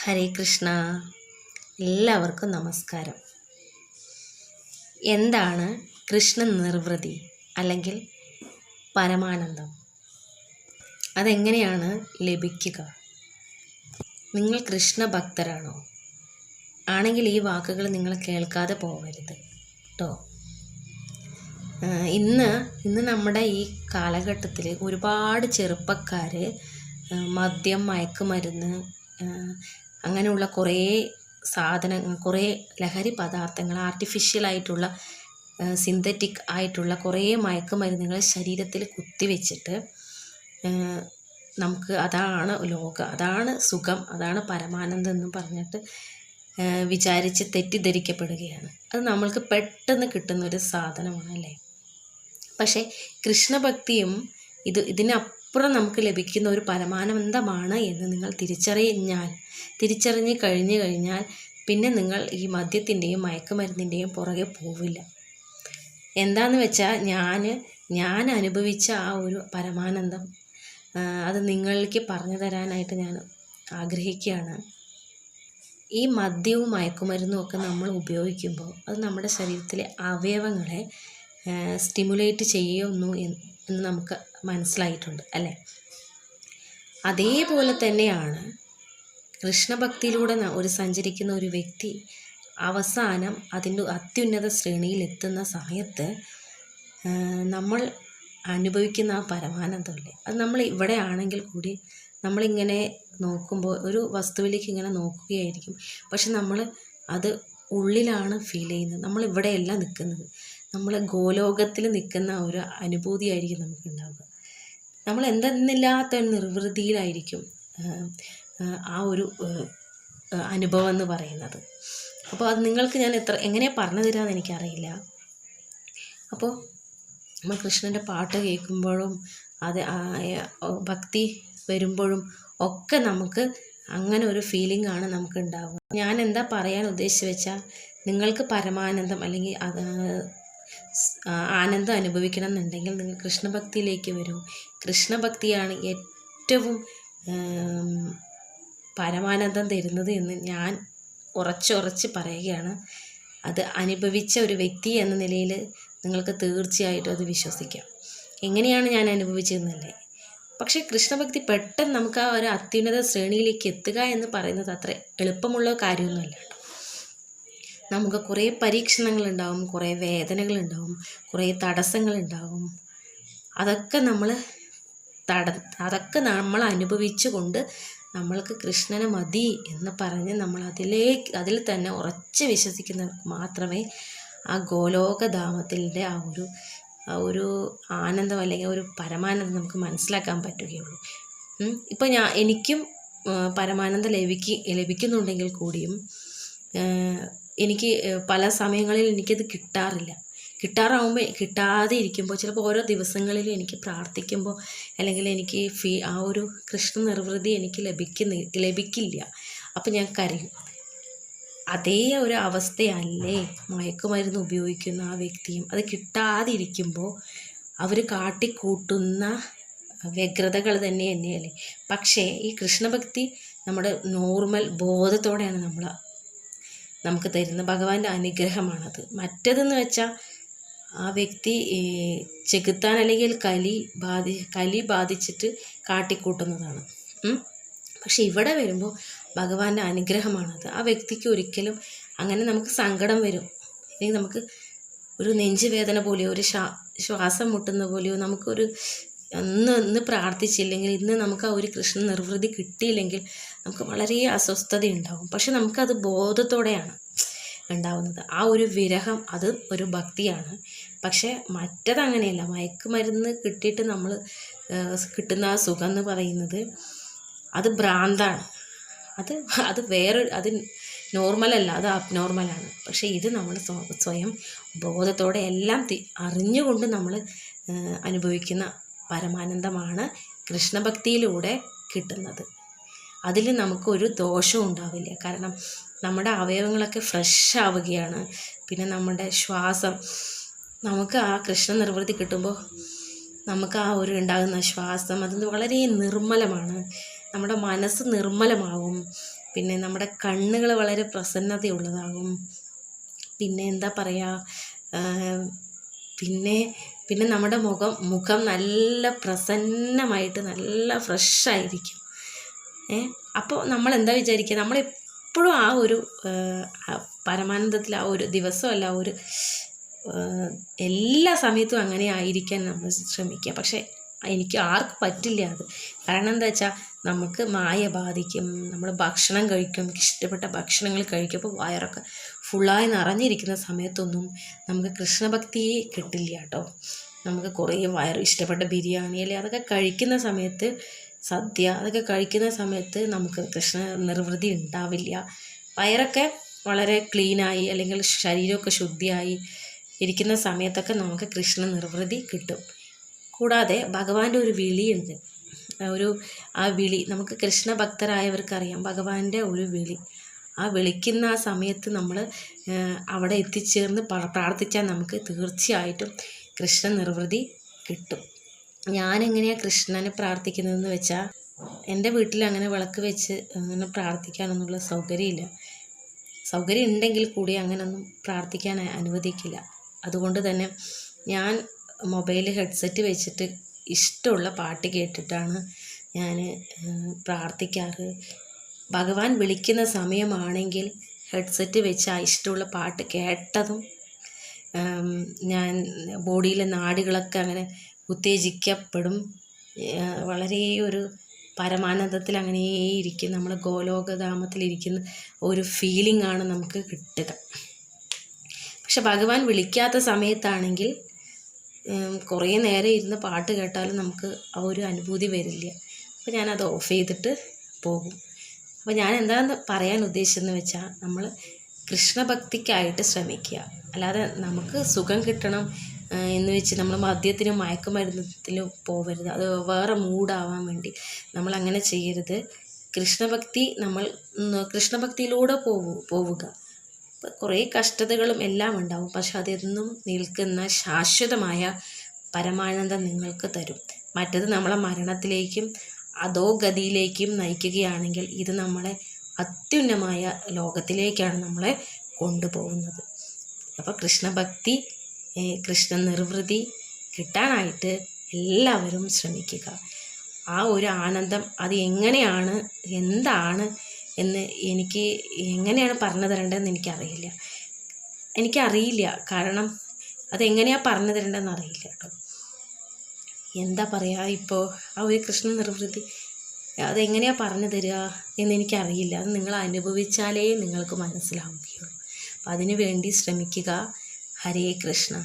ഹരേ കൃഷ്ണ. എല്ലാവർക്കും നമസ്കാരം. എന്താണ് കൃഷ്ണ നിർവൃതി അല്ലെങ്കിൽ പരമാനന്ദം? അതെങ്ങനെയാണ് ലഭിക്കുക? നിങ്ങൾ കൃഷ്ണ ഭക്തരാണോ? ആണെങ്കിൽ ഈ വാക്കുകൾ നിങ്ങൾ കേൾക്കാതെ പോകരുത് കേട്ടോ. ഇന്ന് നമ്മുടെ ഈ കാലഘട്ടത്തിൽ ഒരുപാട് ചെറുപ്പക്കാർ മദ്യം, മയക്കുമരുന്ന്, അങ്ങനെയുള്ള കുറേ സാധനങ്ങൾ, കുറേ ലഹരി പദാർത്ഥങ്ങൾ, ആർട്ടിഫിഷ്യലായിട്ടുള്ള സിന്തറ്റിക് ആയിട്ടുള്ള കുറേ മയക്കുമരുന്നുകൾ ശരീരത്തിൽ കുത്തിവെച്ചിട്ട് നമുക്ക് അതാണ് അതാണ് സുഖം, അതാണ് പരമാനന്ദം എന്ന് പറഞ്ഞിട്ട് വിചാരിച്ച് തെറ്റിദ്ധരിക്കപ്പെടുകയാണ്. അത് നമ്മൾക്ക് പെട്ടെന്ന് കിട്ടുന്ന ഒരു സാധനമാണ് അല്ലേ. പക്ഷേ കൃഷ്ണഭക്തിയും ഇതിനപ്പുറം നമുക്ക് ലഭിക്കുന്ന ഒരു പരമാനന്ദമാണ് എന്ന് നിങ്ങൾ തിരിച്ചറിഞ്ഞ് കഴിഞ്ഞാൽ പിന്നെ നിങ്ങൾ ഈ മദ്യത്തിൻ്റെയും മയക്കുമരുന്നിൻ്റെയും പുറകെ പോവില്ല. എന്താണെന്ന് വെച്ചാൽ ഞാൻ അനുഭവിച്ച ആ ഒരു പരമാനന്ദം അത് നിങ്ങൾക്ക് പറഞ്ഞു തരാനായിട്ട് ഞാൻ ആഗ്രഹിക്കുകയാണ്. ഈ മദ്യവും മയക്കുമരുന്നും ഒക്കെ നമ്മൾ ഉപയോഗിക്കുമ്പോൾ അത് നമ്മുടെ ശരീരത്തിലെ അവയവങ്ങളെ സ്റ്റിമുലേറ്റ് ചെയ്യുന്നു എന്ന് നമുക്ക് മനസ്സിലായിട്ടുണ്ട് അല്ലേ. അതേപോലെ തന്നെയാണ് കൃഷ്ണഭക്തിയിലൂടെ സഞ്ചരിക്കുന്ന ഒരു വ്യക്തി അവസാനം അതിൻ്റെ അത്യുന്നത ശ്രേണിയിൽ എത്തുന്ന സമയത്ത് നമ്മൾ അനുഭവിക്കുന്ന ആ പരമാനന്ദമില്ലേ, അത് നമ്മൾ ഇവിടെ ആണെങ്കിൽ കൂടി നമ്മളിങ്ങനെ നോക്കുമ്പോൾ ഒരു വസ്തുവിലേക്ക് ഇങ്ങനെ നോക്കുകയായിരിക്കും. പക്ഷെ നമ്മൾ അത് ഉള്ളിലാണ് ഫീൽ ചെയ്യുന്നത്. നമ്മളിവിടെയല്ല നിൽക്കുന്നത്, നമ്മൾ ഗോലോകത്തിൽ നിൽക്കുന്ന ഒരു അനുഭൂതിയായിരിക്കും നമുക്കുണ്ടാവുക. നമ്മൾ എന്തെന്നില്ലാത്ത ഒരു നിർവൃതിയിലായിരിക്കും ആ ഒരു അനുഭവം എന്ന് പറയുന്നത്. അപ്പോൾ അത് നിങ്ങൾക്ക് ഞാൻ എങ്ങനെ പറഞ്ഞു തരാമെന്ന് എനിക്കറിയില്ല. അപ്പോൾ നമ്മൾ കൃഷ്ണൻ്റെ പാട്ട് കേൾക്കുമ്പോഴും അത് ഭക്തി വരുമ്പോഴും ഒക്കെ നമുക്ക് അങ്ങനെ ഒരു ഫീലിംഗ് ആണ് നമുക്ക് ഉണ്ടാവുക. ഞാൻ എന്താ പറയാൻ ഉദ്ദേശിച്ച് വെച്ചാൽ, നിങ്ങൾക്ക് പരമാനന്ദം അല്ലെങ്കിൽ ആനന്ദം അനുഭവിക്കണം എന്നുണ്ടെങ്കിൽ നിങ്ങൾ കൃഷ്ണഭക്തിയിലേക്ക് വരൂ. കൃഷ്ണഭക്തിയാണ് ഏറ്റവും പരമാനന്ദം തരുന്നത് എന്ന് ഞാൻ ഉറച്ച് പറയുകയാണ്. അത് അനുഭവിച്ച ഒരു വ്യക്തി എന്ന നിലയിൽ നിങ്ങൾക്ക് തീർച്ചയായിട്ടും അത് വിശ്വസിക്കാം. എങ്ങനെയാണ് ഞാൻ അനുഭവിച്ചതെന്നല്ലേ. പക്ഷേ കൃഷ്ണഭക്തി പെട്ടെന്ന് നമുക്ക് ആ ഒരു അത്യുന്നത ശ്രേണിയിലേക്ക് എത്തുക എന്ന് പറയുന്നത് അത്ര എളുപ്പമുള്ള കാര്യമൊന്നുമല്ല. നമുക്ക് കുറേ പരീക്ഷണങ്ങളുണ്ടാവും, കുറേ വേദനകളുണ്ടാവും, കുറേ തടസ്സങ്ങളുണ്ടാവും. അതൊക്കെ നമ്മൾ അനുഭവിച്ചു കൊണ്ട് നമ്മൾക്ക് കൃഷ്ണനെ മതി എന്ന് പറഞ്ഞ് നമ്മൾ അതിൽ തന്നെ ഉറച്ച് വിശ്വസിക്കുന്നവർക്ക് മാത്രമേ ആ ഗോലോകധാമത്തിൻ്റെ ആ ഒരു ആനന്ദം അല്ലെങ്കിൽ ഒരു പരമാനന്ദം നമുക്ക് മനസ്സിലാക്കാൻ പറ്റുകയുള്ളൂ. ഇപ്പോൾ എനിക്കും പരമാനന്ദം ലഭിക്കുന്നുണ്ടെങ്കിൽ കൂടിയും എനിക്ക് പല സമയങ്ങളിൽ എനിക്കത് കിട്ടാതെ ഇരിക്കുമ്പോൾ ചിലപ്പോൾ ഓരോ ദിവസങ്ങളിലും എനിക്ക് പ്രാർത്ഥിക്കുമ്പോൾ അല്ലെങ്കിൽ എനിക്ക് ആ ഒരു കൃഷ്ണ നിർവൃതി എനിക്ക് ലഭിക്കില്ല. അപ്പം ഞാൻ കരയും. അതേ ഒരു അവസ്ഥയല്ലേ മയക്കുമരുന്ന് ഉപയോഗിക്കുന്ന ആ വ്യക്തിയും. അത് കിട്ടാതെ ഇരിക്കുമ്പോൾ അവർ കാട്ടിക്കൂട്ടുന്ന വ്യഗ്രതകൾ തന്നെയല്ലേ. പക്ഷേ ഈ കൃഷ്ണഭക്തി നമ്മുടെ നോർമൽ ബോധത്തോടെയാണ് നമുക്ക് തരുന്ന ഭഗവാന്റെ അനുഗ്രഹമാണത്. മറ്റേതെന്ന് വെച്ചാൽ ആ വ്യക്തി ചെകുത്താൻ അല്ലെങ്കിൽ കലി ബാധിച്ചിട്ട് കാട്ടിക്കൂട്ടുന്നതാണ്. പക്ഷെ ഇവിടെ വരുമ്പോൾ ഭഗവാന്റെ അനുഗ്രഹമാണത്. ആ വ്യക്തിക്ക് ഒരിക്കലും അങ്ങനെ നമുക്ക് സങ്കടം വരും, അല്ലെങ്കിൽ നമുക്ക് ഒരു നെഞ്ചുവേദന പോലെയോ ഒരു ശ്വാസം മുട്ടുന്ന പോലെയോ നമുക്കൊരു ഇന്ന് പ്രാർത്ഥിച്ചില്ലെങ്കിൽ, ഇന്ന് നമുക്ക് ആ ഒരു കൃഷ്ണ നിർവൃതി കിട്ടിയില്ലെങ്കിൽ നമുക്ക് വളരെ അസ്വസ്ഥത ഉണ്ടാവും. പക്ഷെ നമുക്കത് ബോധത്തോടെയാണ് ഉണ്ടാവുന്നത്. ആ ഒരു വിരഹം അത് ഒരു ഭക്തിയാണ്. പക്ഷെ മറ്റതങ്ങനെയല്ല. മയക്കുമരുന്ന് കിട്ടിയിട്ട് നമ്മൾ കിട്ടുന്ന ആ സുഖം എന്ന് പറയുന്നത് അത് ഭ്രാന്താണ്. അത് അത് നോർമലല്ല, അത് അബ്നോർമലാണ്. പക്ഷേ ഇത് നമ്മൾ സ്വയം ബോധത്തോടെ എല്ലാം അറിഞ്ഞുകൊണ്ട് നമ്മൾ അനുഭവിക്കുന്ന പരമാനന്ദമാണ് കൃഷ്ണഭക്തിയിലൂടെ കിട്ടുന്നത്. അതിൽ നമുക്കൊരു ദോഷവും ഉണ്ടാവില്ല. കാരണം നമ്മുടെ അവയവങ്ങളൊക്കെ ഫ്രഷ് ആവുകയാണ്. പിന്നെ നമ്മുടെ ശ്വാസം, നമുക്ക് ആ കൃഷ്ണ നിർവൃത്തി കിട്ടുമ്പോൾ നമുക്ക് ആ ഒരു ഉണ്ടാകുന്ന ശ്വാസം അത് വളരെ നിർമ്മലമാണ്. നമ്മുടെ മനസ്സ് നിർമ്മലമാകും. പിന്നെ നമ്മുടെ കണ്ണുകൾ വളരെ പ്രസന്നതയുള്ളതാകും. പിന്നെ എന്താ പറയുക, പിന്നെ പിന്നെ നമ്മുടെ മുഖം നല്ല പ്രസന്നമായിട്ട് നല്ല ഫ്രഷായിരിക്കും. അപ്പോൾ നമ്മൾ എന്താ വിചാരിക്കുക, നമ്മളെപ്പോഴും ആ ഒരു പരമാനന്ദത്തിൽ ആ ഒരു ദിവസമല്ല, ഒരു എല്ലാ സമയത്തും അങ്ങനെ ആയിരിക്കാൻ നമ്മൾ ശ്രമിക്കുക. പക്ഷേ എനിക്ക് ആർക്കും പറ്റില്ല അത്. കാരണം എന്താ വെച്ചാൽ നമുക്ക് മായ ബാധിക്കും. നമ്മൾ ഭക്ഷണം കഴിക്കും, ഇഷ്ടപ്പെട്ട ഭക്ഷണങ്ങൾ കഴിക്കുമ്പോൾ വയറൊക്കെ ഫുള്ളായി നിറഞ്ഞിരിക്കുന്ന സമയത്തൊന്നും നമുക്ക് കൃഷ്ണഭക്തിയെ കിട്ടില്ല കേട്ടോ. നമുക്ക് കുറേ ഇഷ്ടപ്പെട്ട ബിരിയാണി അല്ലെ അതൊക്കെ കഴിക്കുന്ന സമയത്ത്, സദ്യ അതൊക്കെ കഴിക്കുന്ന സമയത്ത് നമുക്ക് കൃഷ്ണ നിർവൃതി ഉണ്ടാവില്ല. വയറൊക്കെ വളരെ ക്ലീനായി അല്ലെങ്കിൽ ശരീരമൊക്കെ ശുദ്ധിയായി ഇരിക്കുന്ന സമയത്തൊക്കെ നമുക്ക് കൃഷ്ണ നിർവൃതി കിട്ടും. കൂടാതെ ഭഗവാന്റെ ഒരു വിളിയുണ്ട്. ആ വിളി നമുക്ക് കൃഷ്ണഭക്തരായവർക്കറിയാം. ഭഗവാന്റെ ഒരു വിളി, ആ വിളിക്കുന്ന ആ സമയത്ത് നമ്മൾ അവിടെ എത്തിച്ചേർന്ന് പ്രാർത്ഥിച്ചാൽ നമുക്ക് തീർച്ചയായിട്ടും കൃഷ്ണ നിർവൃതി കിട്ടും. ഞാനെങ്ങനെയാണ് കൃഷ്ണനെ പ്രാർത്ഥിക്കുന്നതെന്ന് വെച്ചാൽ, എൻ്റെ വീട്ടിൽ അങ്ങനെ വിളക്ക് വെച്ച് അങ്ങനെ പ്രാർത്ഥിക്കാനൊന്നുള്ള സൗകര്യമില്ല. സൗകര്യം ഉണ്ടെങ്കിൽ കൂടി അങ്ങനെയൊന്നും പ്രാർത്ഥിക്കാൻ അനുവദിക്കില്ല. അതുകൊണ്ട് തന്നെ ഞാൻ മൊബൈലിൽ ഹെഡ്സെറ്റ് വെച്ചിട്ട് ഇഷ്ടമുള്ള പാട്ട് കേട്ടിട്ടാണ് ഞാൻ പ്രാർത്ഥിക്കാറ്. ഭഗവാൻ വിളിക്കുന്ന സമയമാണെങ്കിൽ ഹെഡ്സെറ്റ് വെച്ച് ആ ഇഷ്ടമുള്ള പാട്ട് കേട്ടതും ഞാൻ ബോഡിയിലെ നാഡികളൊക്കെ അങ്ങനെ ഉത്തേജിക്കപ്പെടും. വളരെ ഒരു പരമാനന്ദത്തിൽ അങ്ങനെ ഇരിക്കും. നമ്മൾ ഗോലോകധാമത്തിലിരിക്കുന്ന ഒരു ഫീലിംഗ് ആണ് നമുക്ക് കിട്ടുക. പക്ഷെ ഭഗവാൻ വിളിക്കാത്ത സമയത്താണെങ്കിൽ കുറേ നേരം ഇരുന്ന് പാട്ട് കേട്ടാലും നമുക്ക് ആ ഒരു അനുഭൂതി വരില്ല. അപ്പോൾ ഞാനത് ഓഫ് ചെയ്തിട്ട് പോകും. അപ്പോൾ ഞാൻ എന്താണെന്ന് പറയാൻ ഉദ്ദേശിച്ചതെന്ന് വെച്ചാൽ, നമ്മൾ കൃഷ്ണഭക്തിക്കായിട്ട് ശ്രമിക്കുക. അല്ലാതെ നമുക്ക് സുഖം കിട്ടണം എന്ന് വെച്ച് നമ്മൾ മദ്യത്തിനും മയക്കുമരുന്നത്തിലും പോവരുത്. അത് വേറെ മൂഡാവാൻ വേണ്ടി നമ്മൾ അങ്ങനെ ചെയ്യരുത്. കൃഷ്ണഭക്തിയിലൂടെ പോവുക. കുറേ കഷ്ടതകളും എല്ലാം ഉണ്ടാവും, പക്ഷെ അതെന്നും നിൽക്കുന്ന ശാശ്വതമായ പരമാനന്ദം നിങ്ങൾക്ക് തരും. മറ്റത് നമ്മളെ മരണത്തിലേക്കും അധോഗതിയിലേക്കും നയിക്കുകയാണെങ്കിൽ ഇത് നമ്മളെ അത്യുന്നതമായ ലോകത്തിലേക്കാണ് നമ്മളെ കൊണ്ടുപോകുന്നത്. അപ്പോൾ കൃഷ്ണഭക്തി, കൃഷ്ണ നിർവൃതി കിട്ടാനായിട്ട് എല്ലാവരും ശ്രമിക്കുക. ആ ഒരു ആനന്ദം അത് എങ്ങനെയാണ്, എന്താണ് എന്ന് എനിക്ക് എങ്ങനെയാണ് പറഞ്ഞു തരേണ്ടതെന്ന് എനിക്കറിയില്ല. കാരണം അതെങ്ങനെയാണ് പറഞ്ഞു തരേണ്ടതെന്ന് അറിയില്ല കേട്ടോ. എന്താ പറയുക, ഇപ്പോൾ ആ ഒരു കൃഷ്ണ നിർവൃതി അതെങ്ങനെയാണ് പറഞ്ഞു തരിക എന്നെനിക്കറിയില്ല. അത് നിങ്ങൾ അനുഭവിച്ചാലേ നിങ്ങൾക്ക് മനസ്സിലാവുകയുള്ളൂ. അപ്പം അതിനു വേണ്ടി ശ്രമിക്കുക. ഹരേ കൃഷ്ണ.